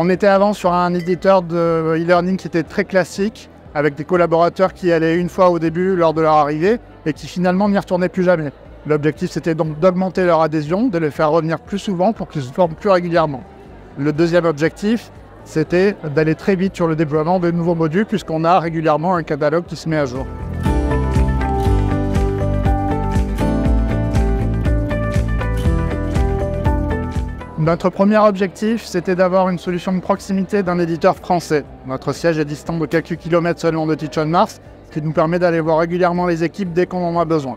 On était avant sur un éditeur de e-learning qui était très classique, avec des collaborateurs qui allaient une fois au début lors de leur arrivée et qui finalement n'y retournaient plus jamais. L'objectif, c'était donc d'augmenter leur adhésion, de les faire revenir plus souvent pour qu'ils se forment plus régulièrement. Le deuxième objectif, c'était d'aller très vite sur le déploiement de nouveaux modules puisqu'on a régulièrement un catalogue qui se met à jour. Notre premier objectif, c'était d'avoir une solution de proximité d'un éditeur français. Notre siège est distant de quelques kilomètres seulement de Teach On Mars, ce qui nous permet d'aller voir régulièrement les équipes dès qu'on en a besoin.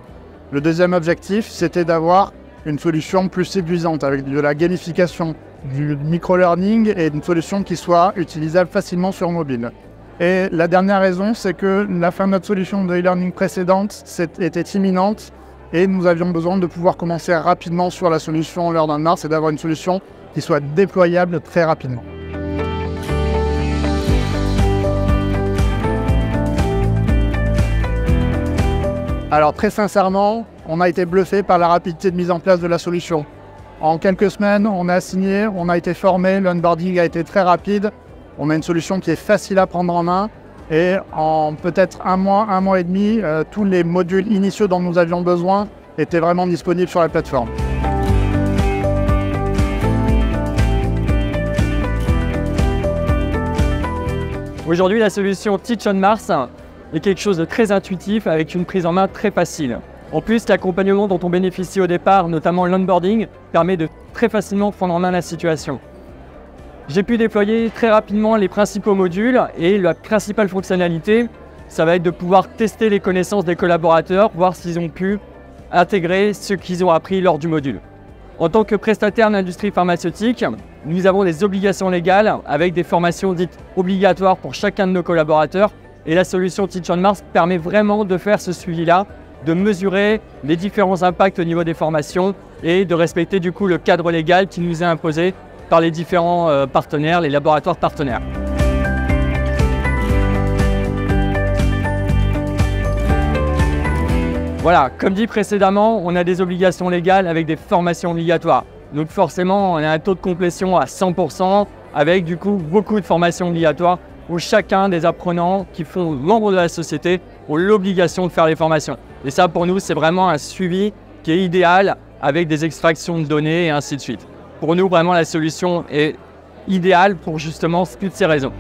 Le deuxième objectif, c'était d'avoir une solution plus séduisante avec de la gamification, du micro-learning et une solution qui soit utilisable facilement sur mobile. Et la dernière raison, c'est que la fin de notre solution de e-learning précédente était imminente et nous avions besoin de pouvoir commencer rapidement sur la solution Learn On Mars et d'avoir une solution qui soit déployable très rapidement. Alors très sincèrement, on a été bluffé par la rapidité de mise en place de la solution. En quelques semaines, on a signé, on a été formé, l'onboarding a été très rapide. On a une solution qui est facile à prendre en main et en peut-être un mois et demi, tous les modules initiaux dont nous avions besoin étaient vraiment disponibles sur la plateforme. Aujourd'hui, la solution Teach On Mars est quelque chose de très intuitif avec une prise en main très facile. En plus, l'accompagnement dont on bénéficie au départ, notamment l'onboarding, permet de très facilement prendre en main la situation. J'ai pu déployer très rapidement les principaux modules et la principale fonctionnalité, ça va être de pouvoir tester les connaissances des collaborateurs, voir s'ils ont pu intégrer ce qu'ils ont appris lors du module. En tant que prestataire d'industrie pharmaceutique, nous avons des obligations légales avec des formations dites obligatoires pour chacun de nos collaborateurs et la solution Teach On Mars permet vraiment de faire ce suivi-là, de mesurer les différents impacts au niveau des formations et de respecter du coup le cadre légal qui nous est imposé par les différents partenaires, les laboratoires partenaires. Voilà, comme dit précédemment, on a des obligations légales avec des formations obligatoires. Donc forcément, on a un taux de complétion à 100% avec du coup beaucoup de formations obligatoires où chacun des apprenants qui font membre de la société ont l'obligation de faire les formations. Et ça, pour nous, c'est vraiment un suivi qui est idéal avec des extractions de données et ainsi de suite. Pour nous, vraiment, la solution est idéale pour justement toutes ces raisons.